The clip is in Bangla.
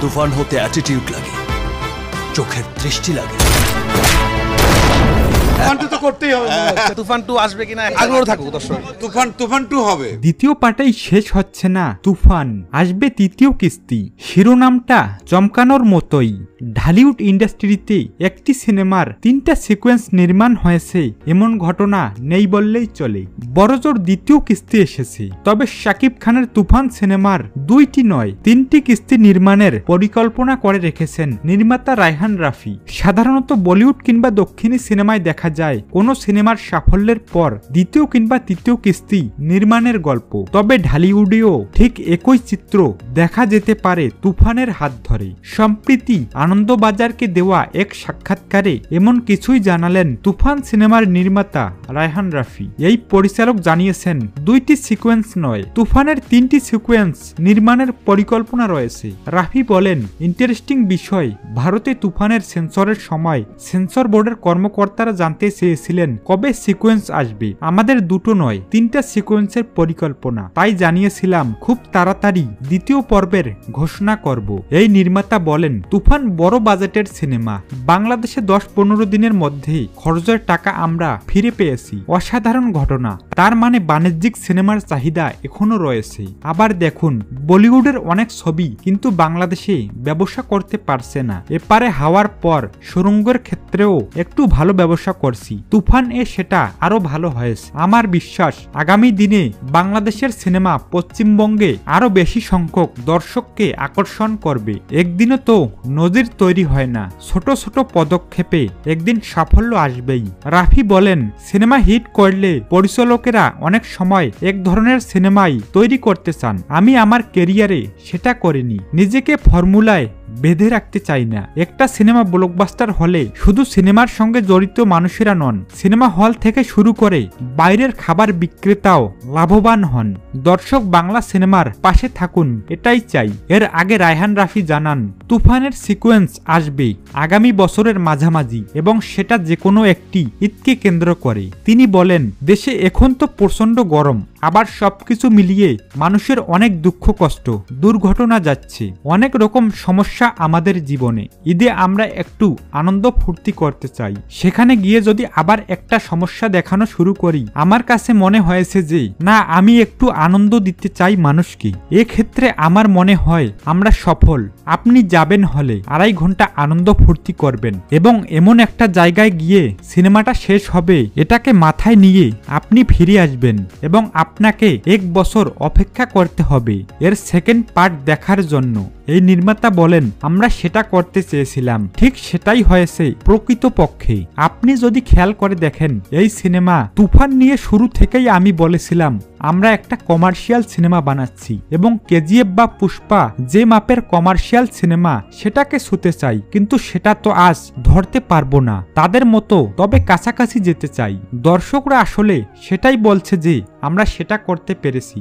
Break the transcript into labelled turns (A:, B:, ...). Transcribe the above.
A: তুফান হতে অ্যাটিটিউড লাগে, চোখের দৃষ্টি লাগে।
B: তুফান 2 আসবে কিনা আগ্রহ থাকুক দর্শক।
C: তুফান 2 হবে।
D: দ্বিতীয় পার্টেই শেষ হচ্ছে না তুফান, আসবে তৃতীয় কিস্তি। শিরোনামটা চমকানোর মতোই। ঢালিউড ইন্ডাস্ট্রিতে একটি সিনেমার 3টা সিকোয়েন্স নির্মাণ হয়েছে এমন ঘটনা নেই বললেই চলে। বড়জোর দ্বিতীয় কিস্তি এসেছে। তবে শাকিব খানের তুফান সিনেমার 2টি নয় 3টি কিস্তি নির্মাণের পরিকল্পনা করে রেখেছেন নির্মাতা রায়হান রাফি। সাধারণত বলিউড কিংবা দক্ষিণী সিনেমায় দেখা যায় কোন সিনেমার সাফল্যের পর দ্বিতীয় কিংবা তৃতীয় কিস্তি নির্মাণের গল্প। তবে ঢালিউডেও ঠিক একই চিত্র দেখা যেতে পারে তুফানের হাত ধরে। সম্প্রতি আনন্দবাজারকে দেওয়া এক সাক্ষাৎকারে এমন কিছুই জানালেন তুফান সিনেমার নির্মাতা রায়হান রাফি। এই পরিচালক জানিয়েছেন 2টি সিকোয়েন্স নয়, তুফানের 3টি সিকোয়েন্স নির্মাণের পরিকল্পনা রয়েছে। রাফি বলেন, ইন্টারেস্টিং বিষয়, ভারতে তুফানের সেন্সরের সময় সেন্সর বোর্ডের কর্মকর্তারা জানতে চেয়েছিলেন কবে সিকোয়েন্স আসবে। আমাদের 2টো নয় 3টা সিকোয়েন্সের পরিকল্পনা, তাই জানিয়েছিলাম খুব তাড়াতাড়ি দ্বিতীয় পর্বের ঘোষণা করব। এই নির্মাতা বলেন, তুফান বড় বাজেটের সিনেমা। বাংলাদেশে 10-15 দিনের মধ্যে খরচের টাকা আমরা ফিরে পেয়েছি। অসাধারণ ঘটনা। তার মানে বাণিজ্যিক সিনেমার চাহিদা এখনো রয়েছে। আবার দেখুন, বলিউডের অনেক ছবি কিন্তু বাংলাদেশে ব্যবসা করতে পারছে না। এপারে হওয়ার পর সুরঙ্গের ক্ষেত্রেও একটু ভালো ব্যবসা করছি। তুফান সেটা আরো ভালো হয়েছে। আমার বিশ্বাস আগামী দিনে বাংলাদেশের সিনেমা পশ্চিমবঙ্গে আরো বেশি সংখ্যক দর্শককে আকর্ষণ করবে। একদিনও তো নজির তৈরি হয় না, ছোট ছোট পদক্ষেপে একদিন সাফল্য আসবেই। রাফি বলেন, সিনেমা হিট করলে পরিচালকেরা অনেক সময় এক ধরনের সিনেমাই তৈরি করতে চান। আমি আমার ক্যারিয়ারে সেটা করিনি। নিজেকে ফর্মুলায় বেঁধে রাখতে চাই না। একটা সিনেমা ব্লকবাস্টার হলে শুধু সিনেমার সঙ্গে জড়িত মানুষেরা নন, সিনেমা হল থেকে শুরু করে বাইরের খাবার বিক্রেতাও লাভবান হন। দর্শক বাংলা সিনেমার পাশে থাকুন, এটাই চাই। এর আগে রায়হান রাফি জানান, তুফানের সিকোয়েন্স আসবে আগামী বছরের মাঝামাঝি এবং সেটা যে কোনো একটি ঈদকে কেন্দ্র করে। তিনি বলেন, দেশে এখন তো প্রচন্ড গরম, আবার সবকিছু মিলিয়ে মানুষের অনেক দুঃখ কষ্ট, দুর্ঘটনা যাচ্ছে, অনেক রকম সমস্যা আমাদের জীবনে। ঈদে আমরা একটু আনন্দ ফুর্তি করতে চাই। সেখানে গিয়ে যদি আবার একটা সমস্যা দেখানো শুরু করি, আমার কাছে মনে হয়েছে যে না, আমি একটু আনন্দ দিতে চাই মানুষকে। এক্ষেত্রে আমার মনে হয় আমরা সফল। আপনি যাবেন হলে 2.5 ঘন্টা আনন্দ ফুর্তি করবেন এবং এমন একটা জায়গায় গিয়ে সিনেমাটা শেষ হবে, এটাকে মাথায় নিয়ে আপনি ফিরে আসবেন এবং আপনাকে 1 বছর অপেক্ষা করতে হবে এর সেকেন্ড পার্ট দেখার জন্য। এই নির্মাতা বলেন, আমরা সেটা করতে চেয়েছিলাম, ঠিক সেটাই হয়েছে প্রকৃতপক্ষে। আপনি যদি খেয়াল করে দেখেন, এই সিনেমা তুফান নিয়ে শুরু থেকেই আমি বলেছিলাম আমরা একটা কমার্শিয়াল সিনেমা বানাচ্ছি এবং কেজিএফ বা পুষ্পা যে মাপের কমার্শিয়াল সিনেমা সেটাকে ছুঁতে চাই, কিন্তু সেটা তো আজ ধরতে পারবো না তাদের মতো, তবে কাছাকাছি যেতে চাই। দর্শকরা আসলে সেটাই বলছে যে আমরা সেটা করতে পেরেছি।